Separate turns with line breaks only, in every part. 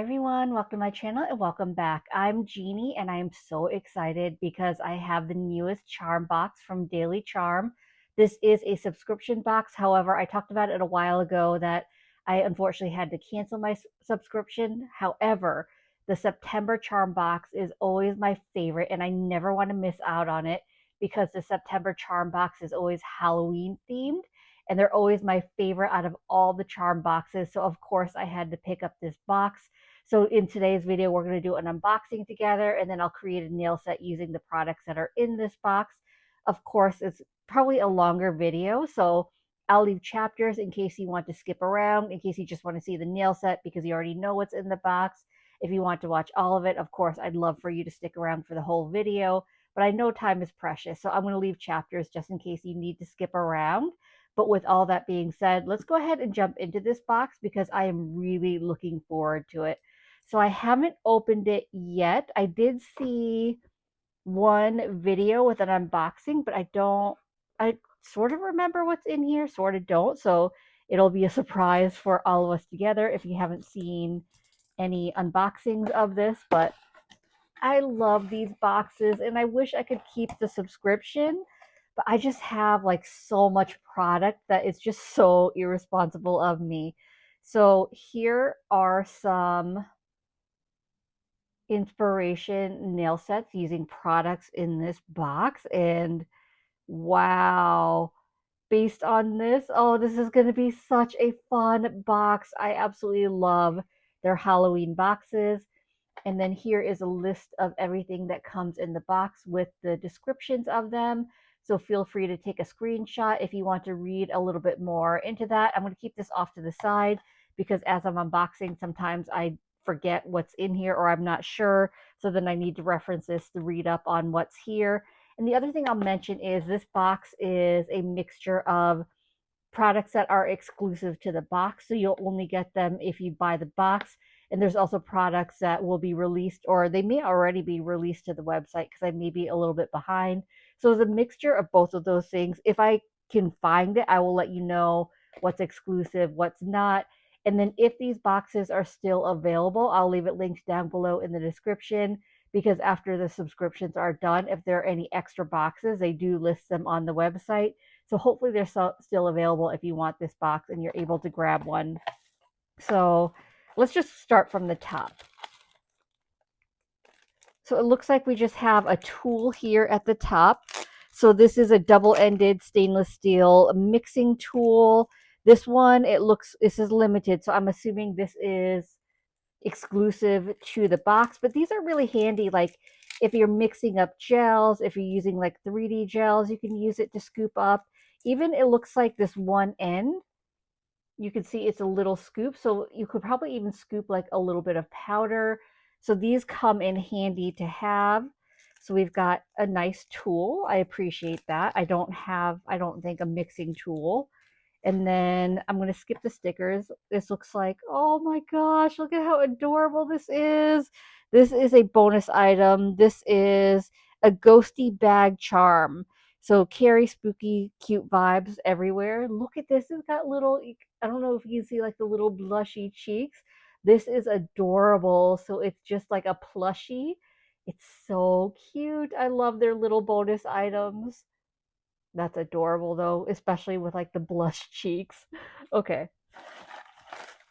everyone, welcome to my channel and welcome back. I'm Jeannie and I am so excited because I have the newest charm box from Daily Charm. This is a subscription box. However, I talked about it a while ago that I unfortunately had to cancel my subscription. However, the September Charm Box is always my favorite and I never want to miss out on it because the September Charm Box is always Halloween themed and they're always my favorite out of all the charm boxes. So of course I had to pick up this box. So in today's video, we're going to do an unboxing together and then I'll create a nail set using the products that are in this box. Of course, it's probably a longer video, so I'll leave chapters in case you want to skip around, in case you just want to see the nail set because you already know what's in the box. If you want to watch all of it, of course, I'd love for you to stick around for the whole video, but I know time is precious, so I'm going to leave chapters just in case you need to skip around. But with all that being said, let's go ahead and jump into this box because I am really looking forward to it. So I haven't opened it yet. I did see one video with an unboxing, but I sort of remember what's in here, sort of don't. So it'll be a surprise for all of us together if you haven't seen any unboxings of this. But I love these boxes and I wish I could keep the subscription, but I just have like so much product that it's just so irresponsible of me. So here are some inspiration nail sets using products in this box, and wow, based on this, oh, this is going to be such a fun box. I absolutely love their Halloween boxes. And then here is a list of everything that comes in the box with the descriptions of them. So feel free to take a screenshot if you want to read a little bit more into that. I'm going to keep this off to the side because as I'm unboxing, sometimes I forget what's in here or I'm not sure. So then I need to reference this to read up on what's here. And the other thing I'll mention is this box is a mixture of products that are exclusive to the box. So you'll only get them if you buy the box. And there's also products that will be released, or they may already be released to the website because I may be a little bit behind. So it's a mixture of both of those things. If I can find it, I will let you know what's exclusive, what's not. And then if these boxes are still available, I'll leave it linked down below in the description because after the subscriptions are done, if there are any extra boxes, they do list them on the website. So hopefully they're still available if you want this box and you're able to grab one. So let's just start from the top. So it looks like we just have a tool here at the top. So this is a double-ended stainless steel mixing tool. This one, this is limited, so I'm assuming this is exclusive to the box, but these are really handy. Like if you're mixing up gels, if you're using like 3D gels, you can use it to scoop up. Even it looks like this one end, you can see it's a little scoop, so you could probably even scoop like a little bit of powder. So these come in handy to have. So we've got a nice tool. I appreciate that. I don't think, a mixing tool. And then I'm going to skip the stickers. This looks like, oh my gosh, look at how adorable this is. This is a bonus item. This is a ghosty bag charm. So carry spooky, cute vibes everywhere. Look at this. It's got little, I don't know if you can see like the little blushy cheeks. This is adorable. So it's just like a plushie. It's so cute. I love their little bonus items. That's adorable though, especially with like the blush cheeks. Okay.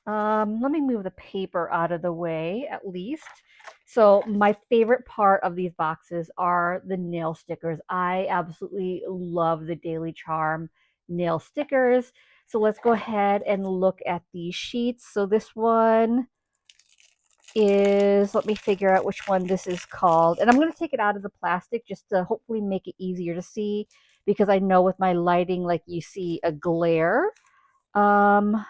Let me move the paper out of the way at least. So my favorite part of these boxes are the nail stickers. I absolutely love the Daily Charm nail stickers. So let's go ahead and look at these sheets. So this one is, let me figure out which one this is called. And I'm going to take it out of the plastic just to hopefully make it easier to see because I know with my lighting, like you see a glare. I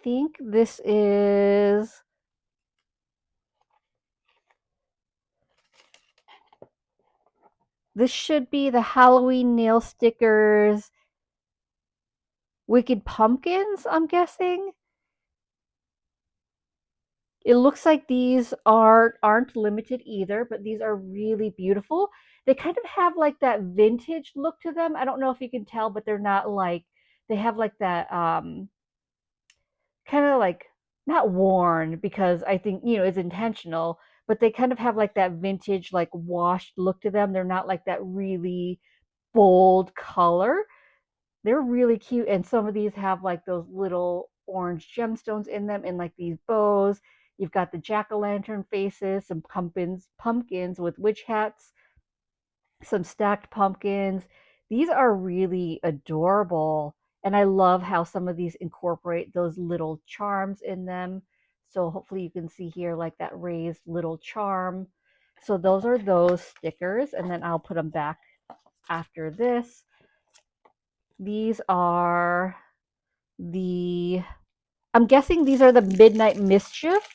think this should be the Halloween nail stickers Wicked Pumpkins, I'm guessing. It looks like these aren't limited either, but these are really beautiful. They kind of have like that vintage look to them. I don't know if you can tell, but they're not like they have like that kind of like not worn because I think, it's intentional, but they kind of have like that vintage, like washed look to them. They're not like that really bold color. They're really cute. And some of these have like those little orange gemstones in them and like these bows. You've got the jack-o'-lantern faces, some pumpkins with witch hats, some stacked pumpkins. These are really adorable. And I love how some of these incorporate those little charms in them. So hopefully you can see here like that raised little charm. So those are those stickers. And then I'll put them back after this. These are the, I'm guessing these are the Midnight Mischief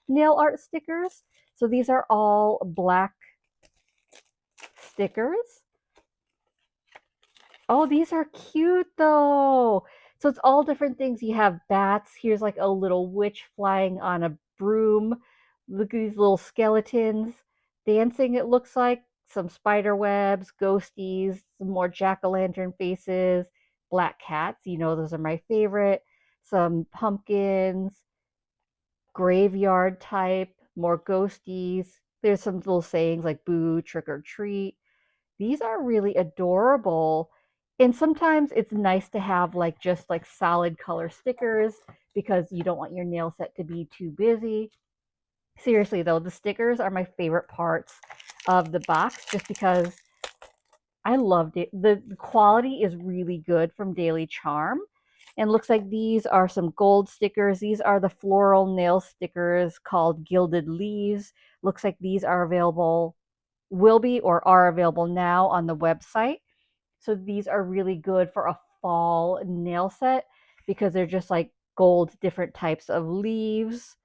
nail art stickers. So these are all black stickers. Oh, these are cute though. So it's all different things. You have bats. Here's like a little witch flying on a broom. Look at these little skeletons dancing, it looks like. Some spider webs, ghosties, some more jack-o'-lantern faces, black cats. Those are my favorite. Some pumpkins, graveyard type, more ghosties. There's some little sayings like boo, trick or treat. These are really adorable. And sometimes it's nice to have like just like solid color stickers because you don't want your nail set to be too busy. Seriously though, the stickers are my favorite parts of the box just because I loved it. The quality is really good from Daily Charm. And looks like these are some gold stickers. These are the floral nail stickers called Gilded Leaves. Looks like these are available, will be or are available now on the website. So these are really good for a fall nail set because they're just like gold, different types of leaves.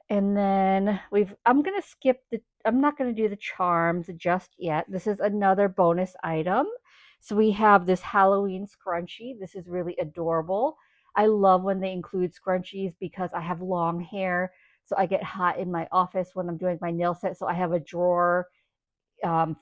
And then I'm not going to do the charms just yet. This is another bonus item. So we have this Halloween scrunchie. This is really adorable. I love when they include scrunchies because I have long hair. So I get hot in my office when I'm doing my nail set. So I have a drawer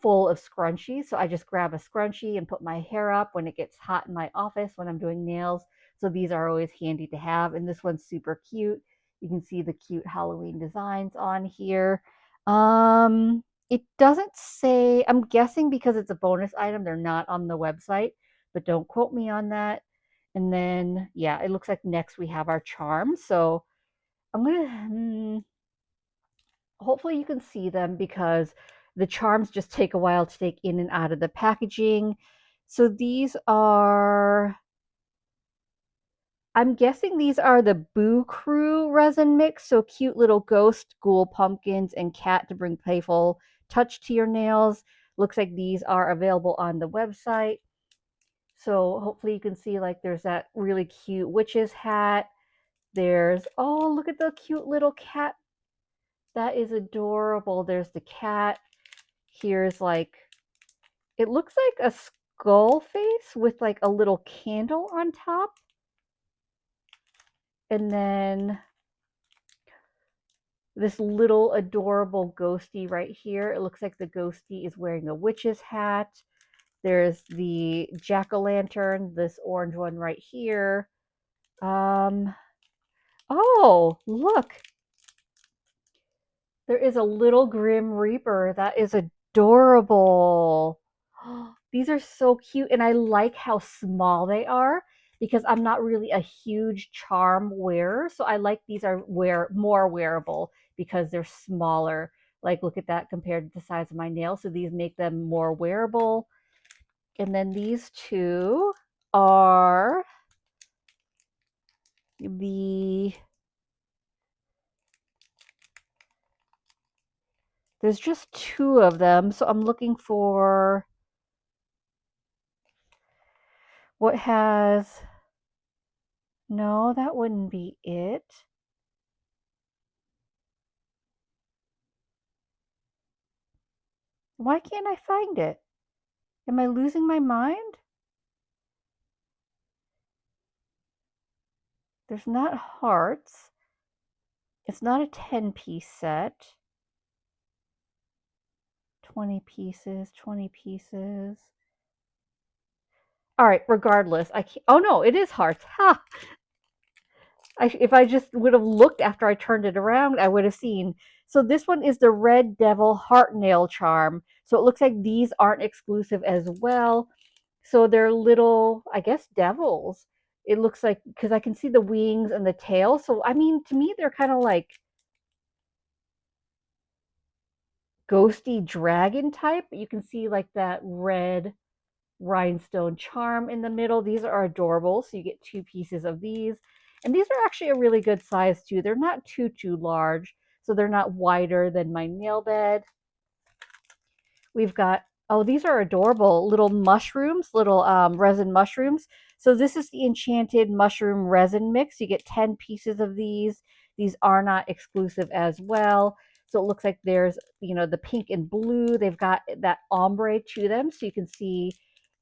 full of scrunchies. So I just grab a scrunchie and put my hair up when it gets hot in my office when I'm doing nails. So these are always handy to have. And this one's super cute. You can see the cute Halloween designs on here. It doesn't say, I'm guessing because it's a bonus item, they're not on the website, but don't quote me on that. And then, yeah, it looks like next we have our charms. So I'm going to, hopefully you can see them because the charms just take a while to take in and out of the packaging. So these are, I'm guessing these are the Boo Crew resin mix. So cute little ghost, ghoul, pumpkins, and cat to bring playful touch to your nails. Looks like these are available on the website. So hopefully you can see like there's that really cute witch's hat. There's, oh, look at the cute little cat. That is adorable. There's the cat. Here's like, it looks like a skull face with like a little candle on top. And then this little adorable ghosty right here. It looks like the ghosty is wearing a witch's hat. There's the jack-o'-lantern, this orange one right here. Oh, look, there is a little Grim Reaper. That is adorable. These are so cute, and I like how small they are because I'm not really a huge charm wearer. So I like these are more wearable because they're smaller. Like look at that compared to the size of my nails. So these make them more wearable. And then these two are the, there's just two of them. So I'm looking for what has, no, that wouldn't be it. Why can't I find it? Am I losing my mind? There's not hearts. It's not a 10-piece set. 20 pieces, 20 pieces. All right, regardless, I can't, oh no, it is hearts. Ha! If I just would have looked after I turned it around, I would have seen. So this one is the Red Devil Heart Nail Charm. So it looks like these aren't exclusive as well. So they're little, I guess, devils. It looks like, because I can see the wings and the tail. So, I mean, to me, they're kind of like ghosty dragon type. You can see like that red rhinestone charm in the middle. These are adorable. So you get two pieces of these. And these are actually a really good size too. They're not too large. So they're not wider than my nail bed. We've got, oh, these are adorable little mushrooms, little resin mushrooms. So this is the enchanted mushroom resin mix. You get 10 pieces of these. These are not exclusive as well. So it looks like there's, you know, the pink and blue. They've got that ombre to them. So you can see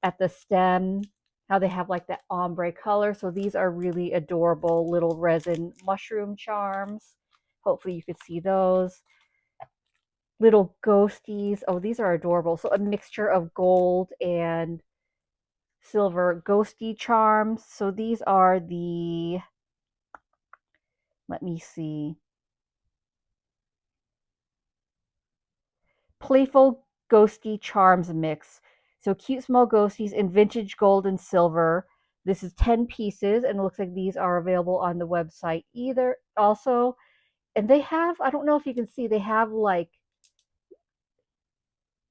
at the stem how they have like that ombre color. So these are really adorable little resin mushroom charms. Hopefully you could see those little ghosties. Oh, these are adorable. So a mixture of gold and silver ghosty charms. So these are the, let me see, playful ghosty charms mix. So cute small ghosties in vintage gold and silver. This is 10 pieces and it looks like these are available on the website either also. And they have, I don't know if you can see, they have like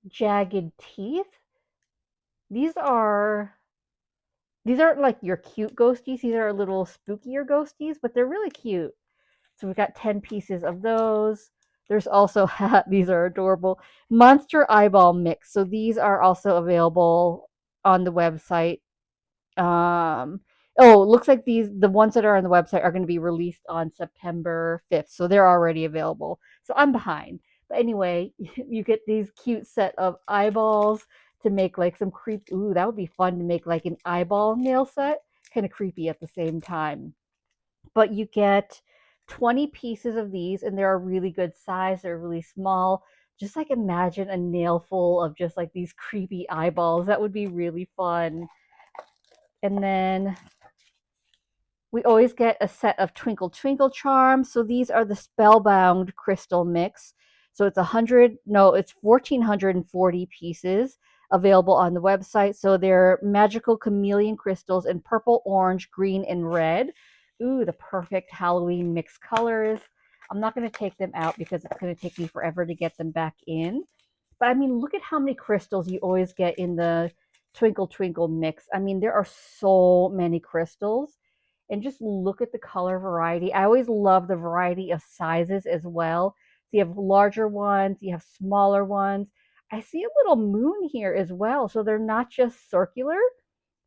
jagged teeth. These are These aren't like your cute ghosties. These are a little spookier ghosties, but they're really cute. So we've got 10 pieces of those. There's also, these are adorable, monster eyeball mix. So these are also available on the website. Um, oh, it looks like the ones that are on the website are going to be released on September 5th. So they're already available. So I'm behind. But anyway, you get these cute set of eyeballs to make like some creep. Ooh, that would be fun to make like an eyeball nail set. Kind of creepy at the same time. But you get 20 pieces of these and they're a really good size. They're really small. Just like imagine a nail full of just like these creepy eyeballs. That would be really fun. And then we always get a set of Twinkle Twinkle charms. So these are the Spellbound crystal mix. So it's 100, no, it's 1,440 pieces available on the website. So they're magical chameleon crystals in purple, orange, green, and red. Ooh, the perfect Halloween mix colors. I'm not going to take them out because it's going to take me forever to get them back in. But I mean, look at how many crystals you always get in the Twinkle Twinkle mix. I mean, there are so many crystals. And just look at the color variety. I always love the variety of sizes as well. So you have larger ones, you have smaller ones. I see a little moon here as well. So they're not just circular.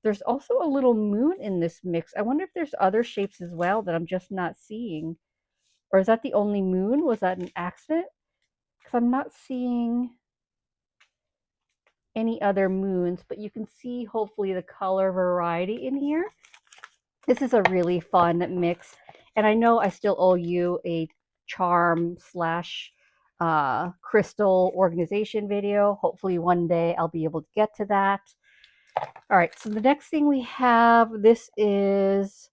There's also a little moon in this mix. I wonder if there's other shapes as well that I'm just not seeing. Or is that the only moon? Was that an accident? Because I'm not seeing any other moons, but you can see hopefully the color variety in here. This is a really fun mix. And I know I still owe you a charm slash crystal organization video. Hopefully one day I'll be able to get to that. All right, so the next thing we have, this is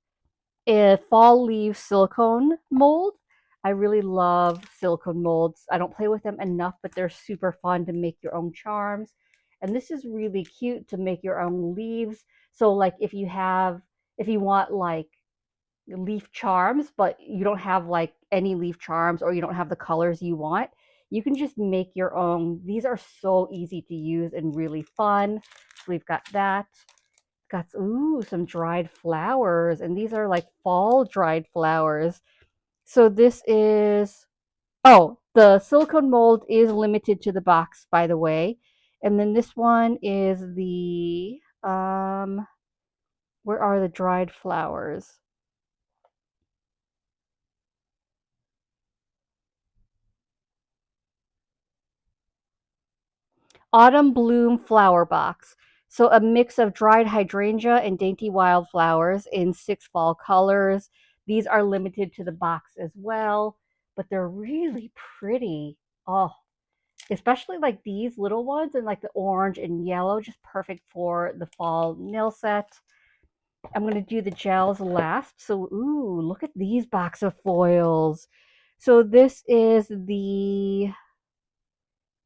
a fall leaf silicone mold. I really love silicone molds. I don't play with them enough, but they're super fun to make your own charms. And this is really cute to make your own leaves. So like if you want like leaf charms, but you don't have like any leaf charms or you don't have the colors you want, you can just make your own. These are so easy to use and really fun. So we've got that. Got ooh, some dried flowers, and these are like fall dried flowers. So this is, oh, the silicone mold is limited to the box, by the way. And then this one is the where are the dried flowers? Autumn Bloom Flower Box. So a mix of dried hydrangea and dainty wildflowers in 6 fall colors. These are limited to the box as well, but they're really pretty. Oh, especially like these little ones and like the orange and yellow, just perfect for the fall nail set. I'm going to do the gels last. So, ooh, look at these box of foils. So this is the,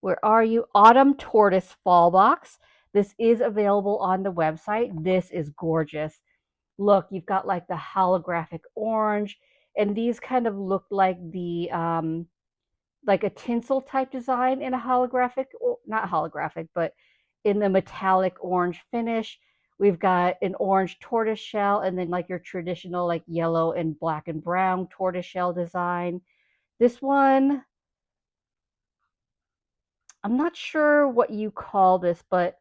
where are you? Autumn Tortoise Fall Box. This is available on the website. This is gorgeous. Look, you've got like the holographic orange, and these kind of look like a tinsel type design in a holographic, not holographic, but in the metallic orange finish. We've got an orange tortoise shell and then like your traditional like yellow and black and brown tortoise shell design. This one, I'm not sure what you call this, but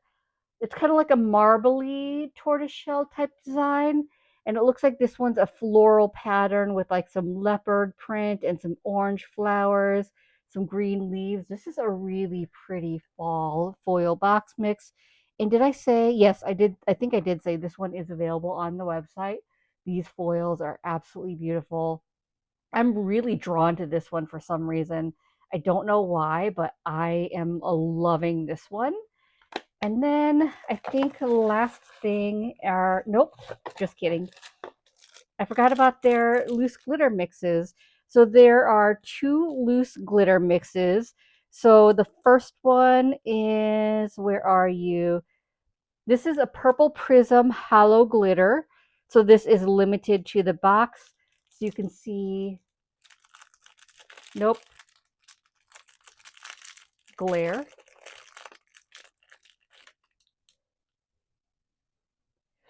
it's kind of like a marbly tortoiseshell type design. And it looks like this one's a floral pattern with like some leopard print and some orange flowers, some green leaves. This is a really pretty fall foil box mix. And did I say, yes, I did. I think I did say this one is available on the website. These foils are absolutely beautiful. I'm really drawn to this one for some reason. I don't know why, but I am loving this one. And then I think the last thing are, nope, just kidding. I forgot about their loose glitter mixes. So there are 2 loose glitter mixes. So the first one is, where are you? This is a purple prism hollow glitter. So this is limited to the box. So you can see, nope, glare.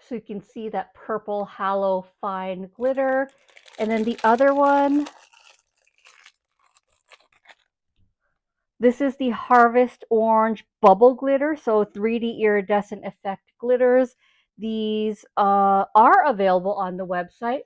So you can see that purple hollow fine glitter. And then the other one, this is the Harvest Orange Bubble Glitter, so 3D iridescent effect glitters. These are available on the website.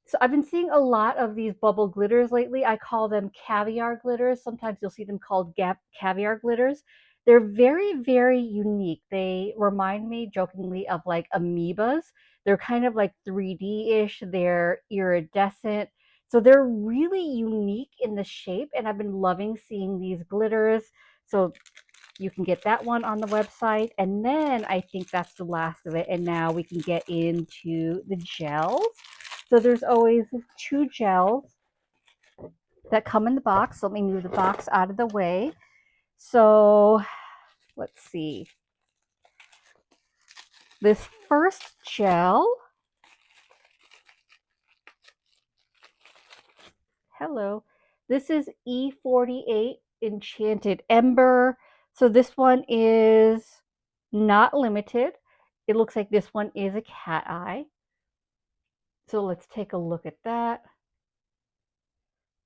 So I've been seeing a lot of these bubble glitters lately. I call them caviar glitters. Sometimes you'll see them called caviar glitters. They're very, very unique. They remind me jokingly of like amoebas. They're kind of like 3D-ish. They're iridescent. So they're really unique in the shape, and I've been loving seeing these glitters. So you can get that one on the website. And then I think that's the last of it. And now we can get into the gels. So there's always 2 gels that come in the box. Let me move the box out of the way. So let's see. This first gel, hello, this is E48 Enchanted Ember. So this one is not limited. It looks like this one is a cat eye. So let's take a look at that.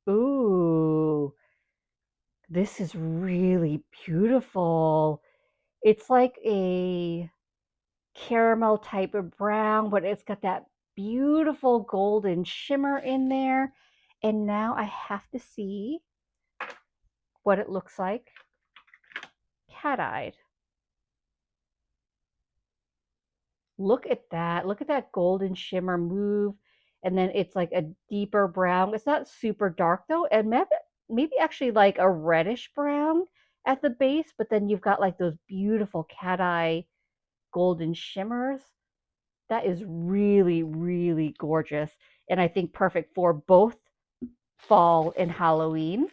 Ooh, this is really beautiful. It's like a caramel type of brown, but it's got that beautiful golden shimmer in there. And now I have to see what it looks like cat-eyed. Look at that. Look at that golden shimmer move. And then it's like a deeper brown. It's not super dark though. And maybe actually like a reddish brown at the base, but then you've got like those beautiful cat eye golden shimmers. That is really, really gorgeous. And I think perfect for both fall and Halloween.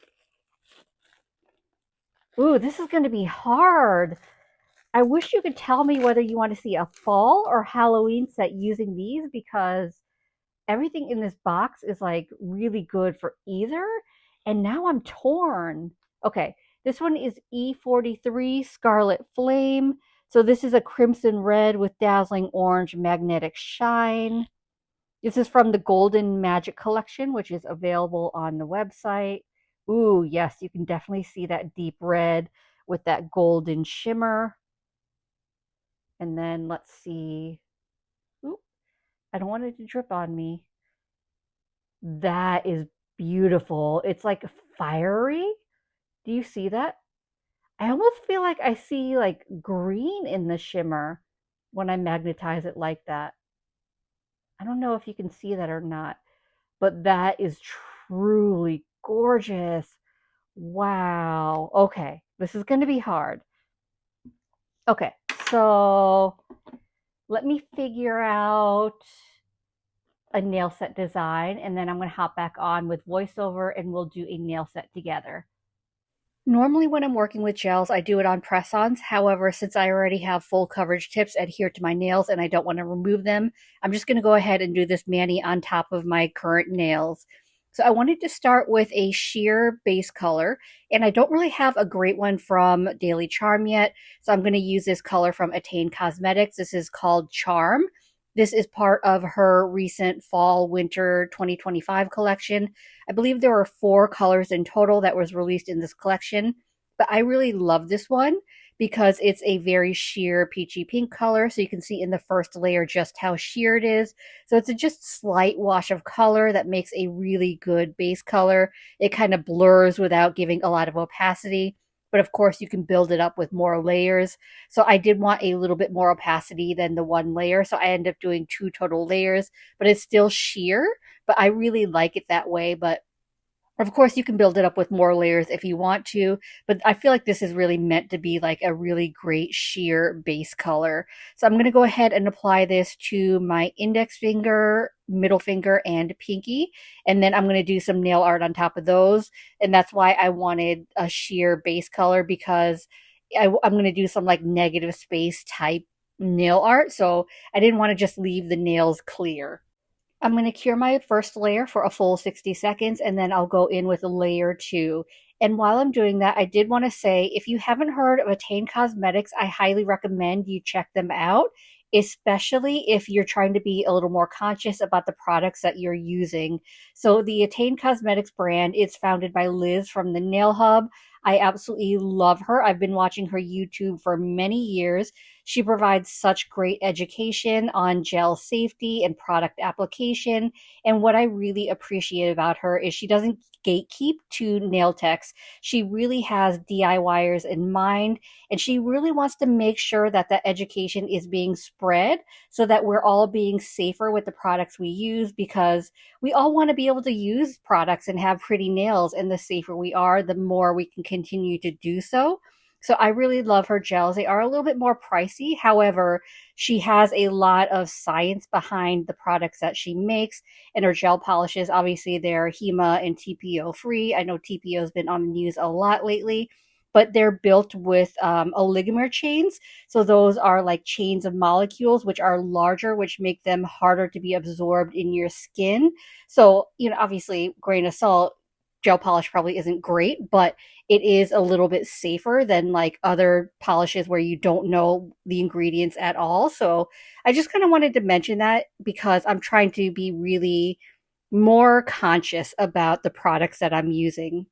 Ooh, this is going to be hard. I wish you could tell me whether you want to see a fall or Halloween set using these, because everything in this box is like really good for either. And now I'm torn. Okay, this one is E43 Scarlet Flame. So this is a crimson red with dazzling orange magnetic shine. This is from the Golden Magic Collection, which is available on the website. Ooh, yes, you can definitely see that deep red with that golden shimmer. And then let's see. Ooh, I don't want it to drip on me. That is beautiful. It's like fiery. Do you see that? I almost feel like I see like green in the shimmer when I magnetize it like that. I don't know if you can see that or not, but that is truly gorgeous. Wow. Okay. This is going to be hard. Okay. So let me figure out a nail set design and then I'm going to hop back on with voiceover and we'll do a nail set together. Normally, when I'm working with gels, I do it on press-ons. However, since I already have full coverage tips adhered to my nails and I don't want to remove them, I'm just going to go ahead and do this mani on top of my current nails. So I wanted to start with a sheer base color, and I don't really have a great one from Daily Charm yet. So I'm going to use this color from Attain Cosmetics. This is called Charm. This is part of her recent fall winter 2025 collection. I believe there were 4 colors in total that was released in this collection, but I really love this one because it's a very sheer peachy pink color. So you can see in the first layer just how sheer it is. So it's a just slight wash of color that makes a really good base color. It kind of blurs without giving a lot of opacity. But of course, you can build it up with more layers. So I did want a little bit more opacity than the 1 layer. So I ended up doing 2 total layers, but it's still sheer. But I really like it that way. But of course, you can build it up with more layers if you want to, but I feel like this is really meant to be like a really great sheer base color. So I'm going to go ahead and apply this to my index finger, middle finger, and pinky. And then I'm going to do some nail art on top of those. And that's why I wanted a sheer base color because I'm going to do some like negative space type nail art. So I didn't want to just leave the nails clear. I'm going to cure my first layer for a full 60 seconds and then I'll go in with a layer 2. And while I'm doing that, I did want to say if you haven't heard of Attain Cosmetics, I highly recommend you check them out, especially if you're trying to be a little more conscious about the products that you're using. So, the Attain Cosmetics brand is founded by Liz from the Nail Hub. I absolutely love her. I've been watching her YouTube for many years. She provides such great education on gel safety and product application. And what I really appreciate about her is she doesn't gatekeep to nail techs. She really has DIYers in mind, and she really wants to make sure that that education is being spread so that we're all being safer with the products we use because we all want to be able to use products and have pretty nails. And the safer we are, the more we can continue to do so. So I really love her gels. They are a little bit more pricey. However, she has a lot of science behind the products that she makes. And her gel polishes, obviously, they're HEMA and TPO free. I know TPO has been on the news a lot lately, but they're built with oligomer chains. So those are like chains of molecules, which are larger, which make them harder to be absorbed in your skin. So, obviously, grain of salt, gel polish probably isn't great, but it is a little bit safer than like other polishes where you don't know the ingredients at all. So I just kind of wanted to mention that because I'm trying to be really more conscious about the products that I'm using.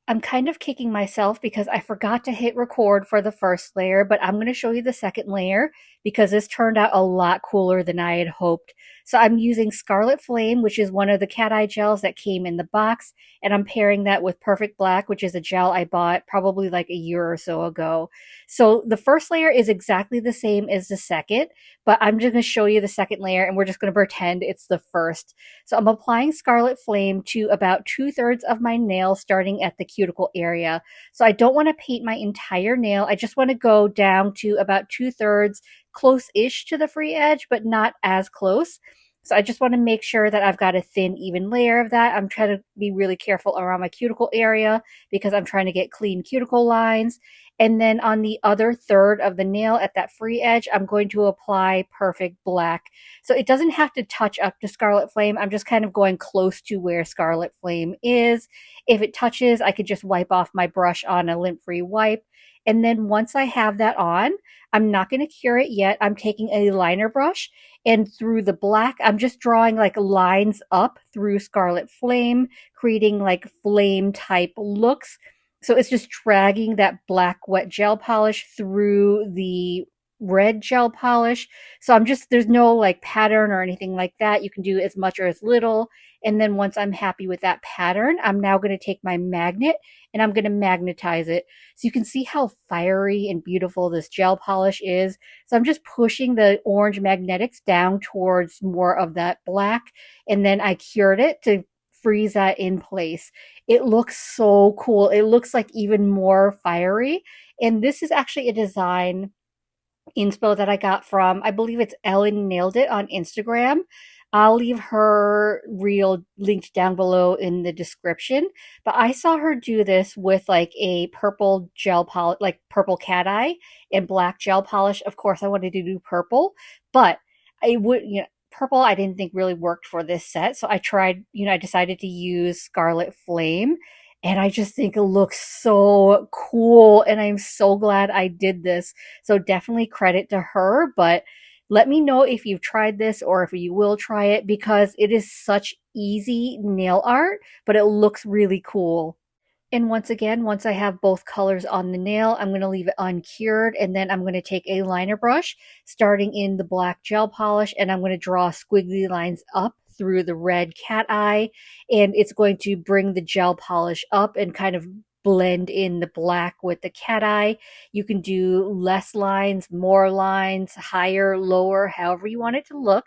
I'm kind of kicking myself because I forgot to hit record for the first layer, but I'm going to show you the second layer because this turned out a lot cooler than I had hoped. So I'm using Scarlet Flame, which is one of the cat eye gels that came in the box, and I'm pairing that with Perfect Black, which is a gel I bought probably like a year or so ago. So the first layer is exactly the same as the second, but I'm just going to show you the second layer and we're just going to pretend it's the first. So I'm applying Scarlet Flame to about 2/3 of my nail starting at the cuticle area. So I don't want to paint my entire nail. I just want to go down to about 2/3, close-ish to the free edge, but not as close. So I just want to make sure that I've got a thin, even layer of that. I'm trying to be really careful around my cuticle area because I'm trying to get clean cuticle lines. And then on the other third of the nail at that free edge, I'm going to apply Perfect Black. So it doesn't have to touch up to Scarlet Flame. I'm just kind of going close to where Scarlet Flame is. If it touches, I could just wipe off my brush on a lint-free wipe. And then once I have that on, I'm not going to cure it yet. I'm taking a liner brush and through the black, I'm just drawing like lines up through Scarlet Flame, creating like flame type looks. So it's just dragging that black wet gel polish through the red gel polish. So there's no like pattern or anything like that. You can do as much or as little. And then once I'm happy with that pattern, I'm now going to take my magnet and I'm going to magnetize it. So you can see how fiery and beautiful this gel polish is. So I'm just pushing the orange magnetics down towards more of that black. And then I cured it to freeze that in place. It looks so cool. It looks like even more fiery. And this is actually a design inspo that I got from, I believe it's Ellen Nailed It on Instagram. I'll leave her reel linked down below in the description. But I saw her do this with like a purple gel polish, like purple cat eye and black gel polish. Of course, I wanted to do purple, but I would, purple I didn't think really worked for this set. So I tried, I decided to use Scarlet Flame. And I just think it looks so cool. And I'm so glad I did this. So definitely credit to her. But let me know if you've tried this or if you will try it because it is such easy nail art, but it looks really cool. And once again, once I have both colors on the nail, I'm going to leave it uncured and then I'm going to take a liner brush starting in the black gel polish and I'm going to draw squiggly lines up through the red cat eye and it's going to bring the gel polish up and kind of blend in the black with the cat eye. You can do less lines, more lines, higher, lower, however you want it to look.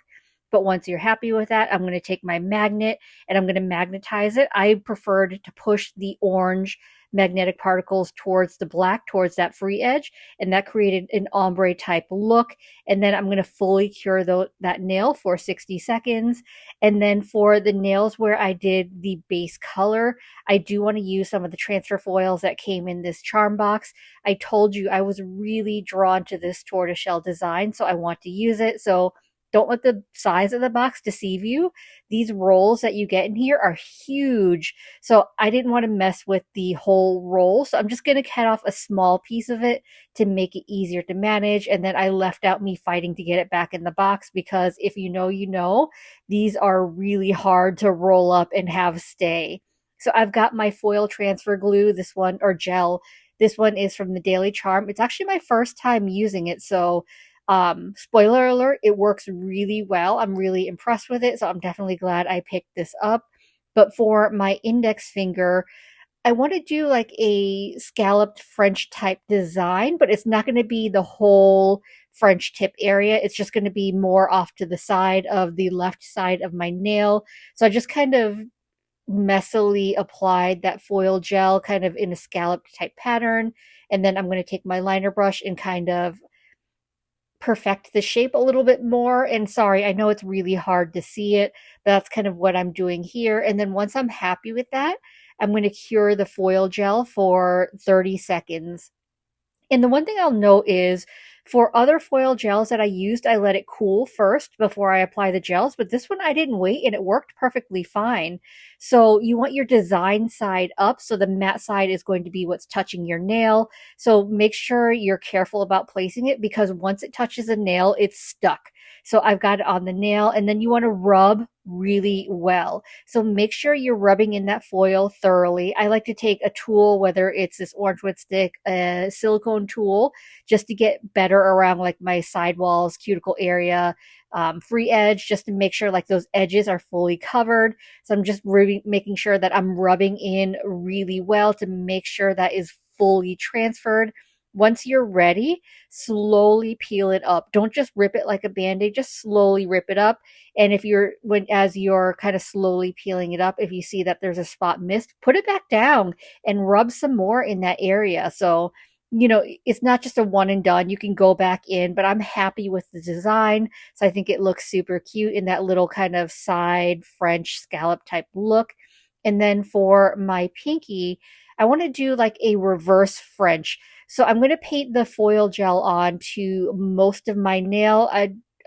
But once you're happy with that, I'm going to take my magnet and I'm going to magnetize it. I preferred to push the orange magnetic particles towards the black, towards that free edge, and that created an ombre type look. And then I'm going to fully cure that nail for 60 seconds. And then for the nails where I did the base color, I do want to use some of the transfer foils that came in this charm box. I told you I was really drawn to this tortoiseshell design, so I want to use it. So don't let the size of the box deceive you. These rolls that you get in here are huge. So I didn't want to mess with the whole roll. So I'm just going to cut off a small piece of it to make it easier to manage. And then I left out me fighting to get it back in the box because if you know, you know, these are really hard to roll up and have stay. So I've got my foil transfer glue, this one, or gel. This one is from the Daily Charm. It's actually my first time using it. So spoiler alert, it works really well. I'm really impressed with it, so I'm definitely glad I picked this up. But for my index finger, I want to do like a scalloped French type design, but it's not going to be the whole French tip area. It's just going to be more off to the side of the left side of my nail. So I just kind of messily applied that foil gel kind of in a scalloped type pattern. And then I'm going to take my liner brush and kind of perfect the shape a little bit more. And sorry, I know it's really hard to see it, but that's kind of what I'm doing here. And then once I'm happy with that, I'm going to cure the foil gel for 30 seconds. And the one thing I'll note is for other foil gels that I used, I let it cool first before I apply the gels, but this one I didn't wait and it worked perfectly fine. So you want your design side up, so the matte side is going to be what's touching your nail. So make sure you're careful about placing it because once it touches a nail, it's stuck. So I've got it on the nail and then you want to rub really well. So make sure you're rubbing in that foil thoroughly. I like to take a tool, whether it's this orange wood stick, a silicone tool, just to get better around like my sidewalls, cuticle area, free edge, just to make sure like those edges are fully covered. So I'm just really making sure that I'm rubbing in really well to make sure that is fully transferred. Once you're ready, slowly peel it up. Don't just rip it like a band-aid, just slowly rip it up. And if you're as you're kind of slowly peeling it up, if you see that there's a spot missed, put it back down and rub some more in that area. So, it's not just a one and done. You can go back in, but I'm happy with the design. So I think it looks super cute in that little kind of side French scallop type look. And then for my pinky, I want to do like a reverse French. So I'm going to paint the foil gel on to most of my nail.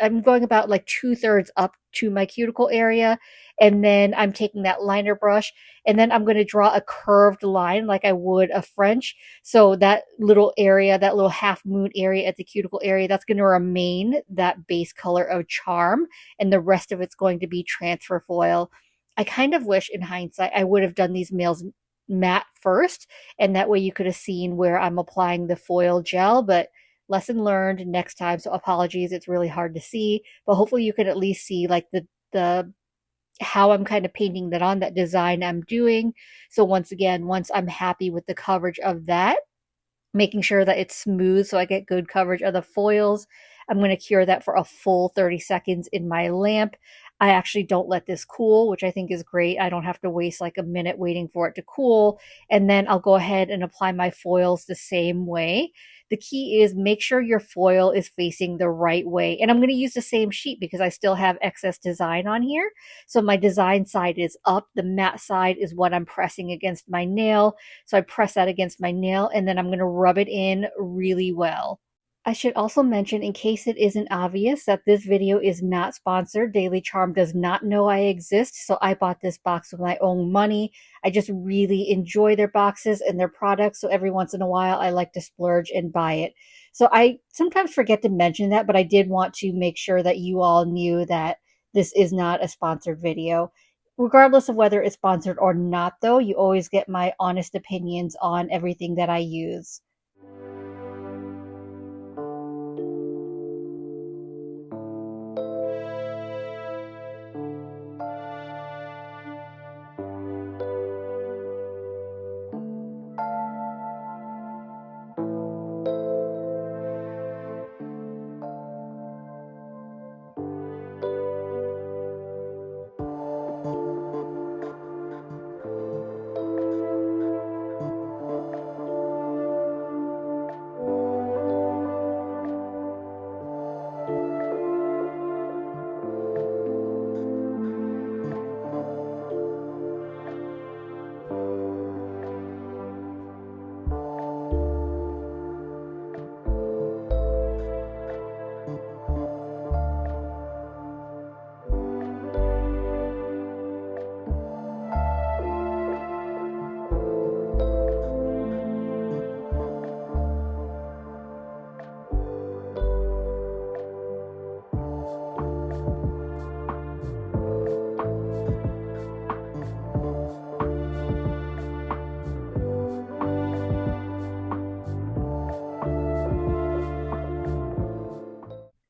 I'm going about like 2/3 up to my cuticle area. And then I'm taking that liner brush and then I'm going to draw a curved line like I would a French. So that little area, that little half moon area at the cuticle area, that's going to remain that base color of charm. And the rest of it's going to be transfer foil. I kind of wish in hindsight I would have done these nails matte first, and that way you could have seen where I'm applying the foil gel, but lesson learned next time. So apologies, it's really hard to see, but hopefully you can at least see like the how I'm kind of painting that on, that design I'm doing. So once again, once I'm happy with the coverage of that, making sure that it's smooth so I get good coverage of the foils, I'm going to cure that for a full 30 seconds in my lamp. I actually don't let this cool, which I think is great. I don't have to waste like a minute waiting for it to cool. And then I'll go ahead and apply my foils the same way. The key is make sure your foil is facing the right way. And I'm going to use the same sheet because I still have excess design on here. So my design side is up. The matte side is what I'm pressing against my nail. So I press that against my nail and then I'm going to rub it in really well. I should also mention, in case it isn't obvious, that this video is not sponsored. Daily Charm does not know I exist, so I bought this box with my own money. I just really enjoy their boxes and their products, so every once in a while I like to splurge and buy it. So I sometimes forget to mention that, but I did want to make sure that you all knew that this is not a sponsored video. Regardless of whether it's sponsored or not, though, you always get my honest opinions on everything that I use.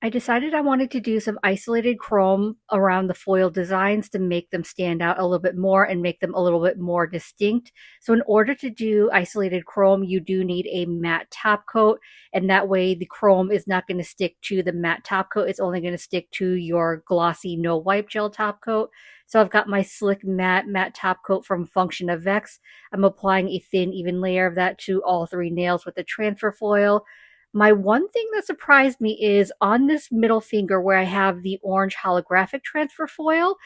I decided I wanted to do some isolated chrome around the foil designs to make them stand out a little bit more and make them a little bit more distinct. So in order to do isolated chrome, you do need a matte top coat, and that way the chrome is not going to stick to the matte top coat. It's only going to stick to your glossy no wipe gel top coat. So I've got my slick matte top coat from Function of X. I'm applying a thin even layer of that to all three nails with the transfer foil. My one thing that surprised me is on this middle finger where I have the orange holographic transfer foil,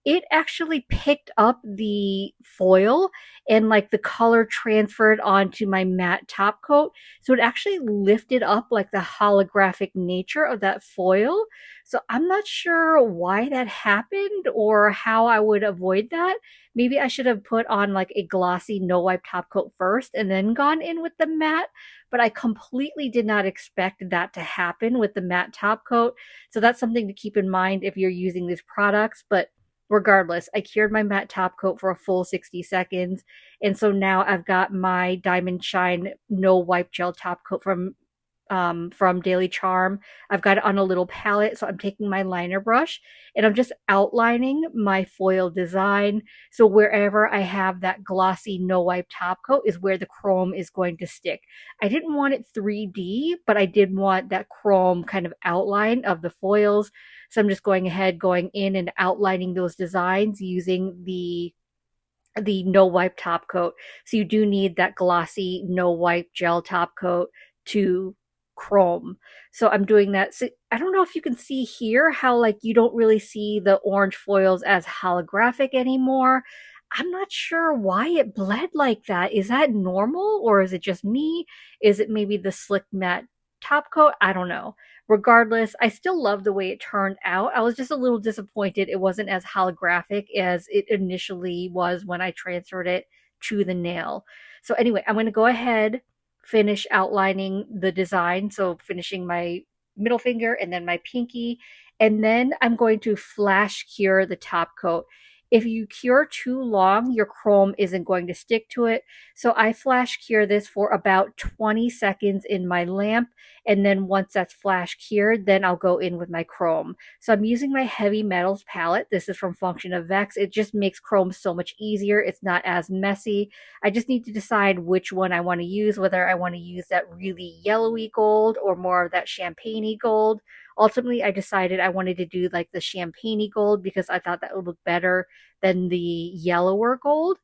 it actually picked up the foil and like the color transferred onto my matte top coat. So it actually lifted up like the holographic nature of that foil. So I'm not sure why that happened or how I would avoid that. Maybe I should have put on like a glossy no wipe top coat first and then gone in with the matte, but I completely did not expect that to happen with the matte top coat. So that's something to keep in mind if you're using these products. But regardless, I cured my matte top coat for a full 60 seconds. And so now I've got my Diamond Shine No Wipe Gel top coat from Daily Charm. I've got it on a little palette, so I'm taking my liner brush and I'm just outlining my foil design. So wherever I have that glossy no wipe top coat is where the chrome is going to stick. I didn't want it 3D, but I did want that chrome kind of outline of the foils. So I'm just going ahead, going in and outlining those designs using the no wipe top coat. So you do need that glossy no wipe gel top coat to chrome. So I'm doing that. So I don't know if you can see here how like you don't really see the orange foils as holographic anymore. I'm not sure why it bled like that. Is that normal or is it just me? Is it maybe the slick matte top coat? I don't know. Regardless, I still love the way it turned out. I was just a little disappointed it wasn't as holographic as it initially was when I transferred it to the nail. So anyway, I'm going to go ahead, finish outlining the design. So finishing my middle finger and then my pinky. And then I'm going to flash cure the top coat. If you cure too long, your chrome isn't going to stick to it. So I flash cure this for about 20 seconds in my lamp. And then once that's flash cured, then I'll go in with my chrome. So I'm using my heavy metals palette. This is from Function of X. It just makes chrome so much easier. It's not as messy. I just need to decide which one I want to use, whether I want to use that really yellowy gold or more of that champagne-y gold. ultimately I decided I wanted to do like the champagne gold because I thought that would look better than the yellower gold.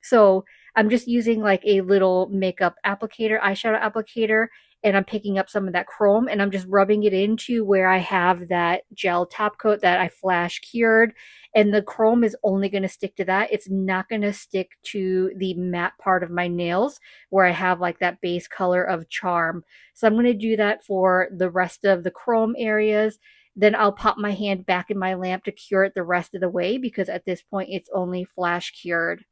So I'm just using like a little makeup applicator, eyeshadow applicator, and I'm picking up some of that chrome and I'm just rubbing it into where I have that gel top coat that I flash cured. And the chrome is only going to stick to that. It's not going to stick to the matte part of my nails where I have like that base color of charm. So I'm going to do that for the rest of the chrome areas. Then I'll pop my hand back in my lamp to cure it the rest of the way because at this point it's only flash cured.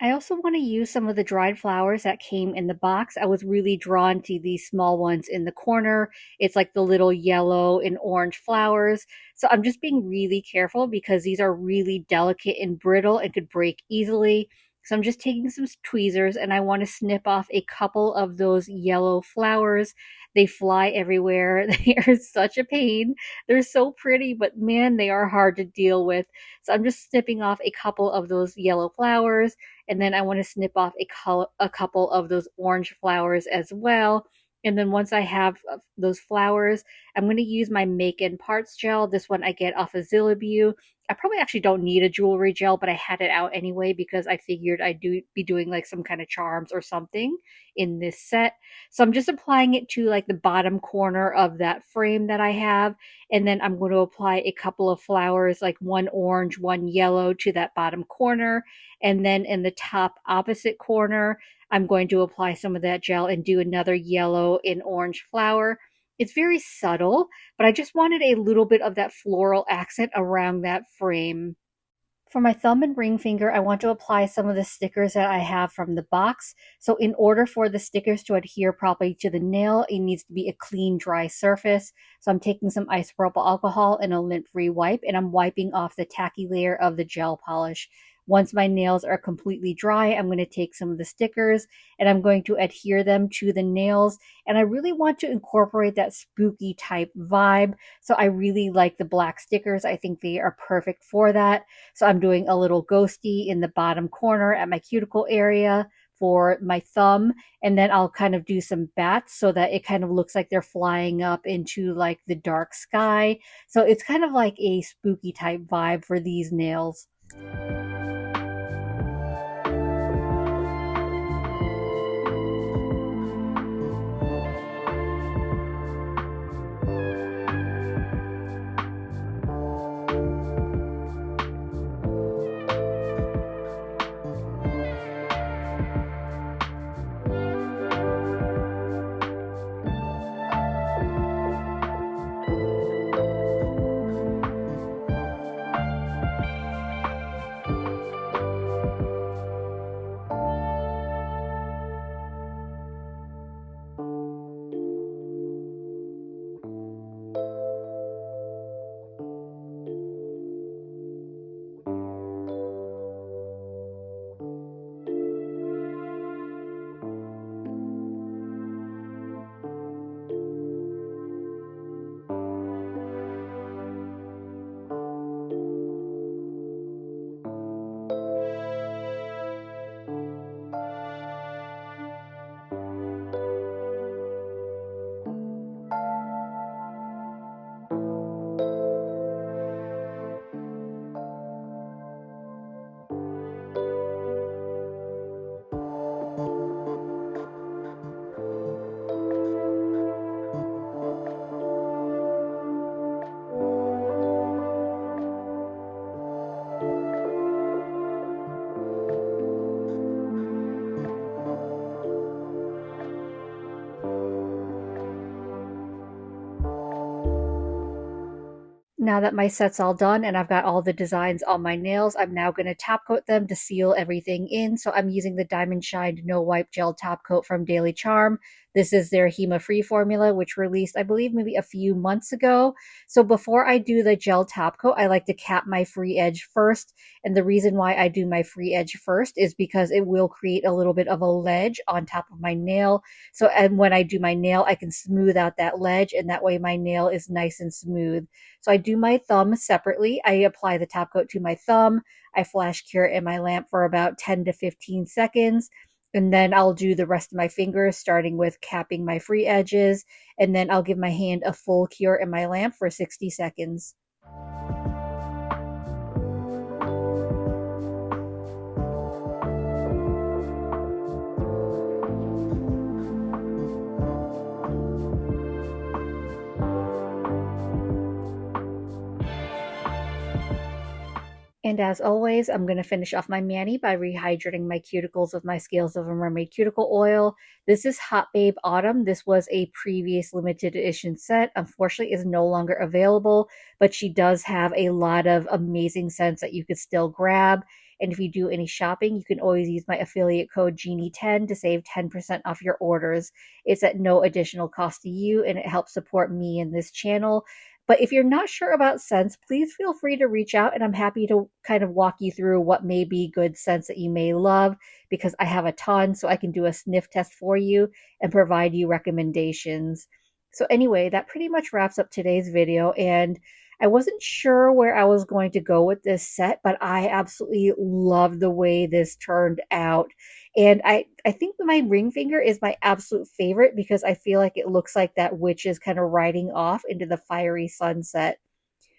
I also want to use some of the dried flowers that came in the box. I was really drawn to these small ones in the corner. It's like the little yellow and orange flowers. So I'm just being really careful because these are really delicate and brittle and could break easily. So I'm just taking some tweezers and I want to snip off a couple of those yellow flowers. They fly everywhere. They are such a pain. They're so pretty, but man, they are hard to deal with. So I'm just snipping off a couple of those yellow flowers, and then I want to snip off a couple of those orange flowers as well. And then once I have those flowers, I'm going to use my Make in Parts gel. This one I get off of Zillabue. I probably actually don't need a jewelry gel, but I had it out anyway because I figured I'd be doing like some kind of charms or something in this set. So I'm just applying it to like the bottom corner of that frame that I have. And then I'm going to apply a couple of flowers, like one orange, one yellow to that bottom corner. And then in the top opposite corner, I'm going to apply some of that gel and do another yellow and orange flower. It's very subtle, but I just wanted a little bit of that floral accent around that frame. For my thumb and ring finger, I want to apply some of the stickers that I have from the box. So in order for the stickers to adhere properly to the nail, it needs to be a clean, dry surface. So I'm taking some isopropyl alcohol and a lint-free wipe, and I'm wiping off the tacky layer of the gel polish. Once my nails are completely dry, I'm going to take some of the stickers and I'm going to adhere them to the nails. And I really want to incorporate that spooky type vibe. So I really like the black stickers. I think they are perfect for that. So I'm doing a little ghosty in the bottom corner at my cuticle area for my thumb. And then I'll kind of do some bats so that it kind of looks like they're flying up into like the dark sky. So it's kind of like a spooky type vibe for these nails. Now that my set's all done and I've got all the designs on my nails, I'm now going to top coat them to seal everything in. So I'm using the Diamond Shine No Wipe Gel Top Coat from Daily Charm. This is their Hema Free formula, which released, I believe, maybe a few months ago. So before I do the gel top coat, I like to cap my free edge first. And the reason why I do my free edge first is because it will create a little bit of a ledge on top of my nail. So, and when I do my nail, I can smooth out that ledge, and that way my nail is nice and smooth. So I do my thumb separately. I apply the top coat to my thumb. I flash cure it in my lamp for about 10 to 15 seconds. And then I'll do the rest of my fingers, starting with capping my free edges. And then I'll give my hand a full cure in my lamp for 60 seconds. And as always, I'm going to finish off my mani by rehydrating my cuticles with my Scales of a Mermaid cuticle oil. This is Hot Babe Autumn. This was a previous limited edition set. Unfortunately, is no longer available, but she does have a lot of amazing scents that you could still grab. And if you do any shopping, you can always use my affiliate code Jeannie10 to save 10% off your orders. It's at no additional cost to you, and it helps support me and this channel. But if you're not sure about scents, please feel free to reach out, and I'm happy to kind of walk you through what may be good scents that you may love, because I have a ton, so I can do a sniff test for you and provide you recommendations. So anyway, that pretty much wraps up today's video, and I wasn't sure where I was going to go with this set, but I absolutely love the way this turned out. And I think my ring finger is my absolute favorite because I feel like it looks like that witch is kind of riding off into the fiery sunset.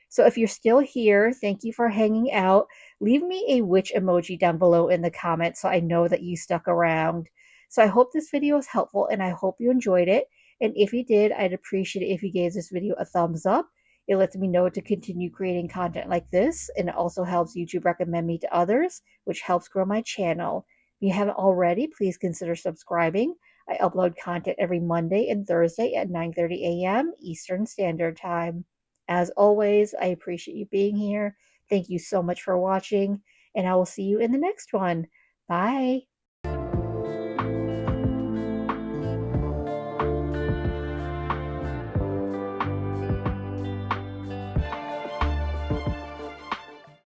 So if you're still here, thank you for hanging out. Leave me a witch emoji down below in the comments so I know that you stuck around. So I hope this video was helpful, and I hope you enjoyed it. And if you did, I'd appreciate it if you gave this video a thumbs up. It lets me know to continue creating content like this, and it also helps YouTube recommend me to others, which helps grow my channel. If you haven't already, please consider subscribing. I upload content every Monday and Thursday at 9:30 a.m. Eastern Standard Time. As always, I appreciate you being here. Thank you so much for watching, and I will see you in the next one. Bye.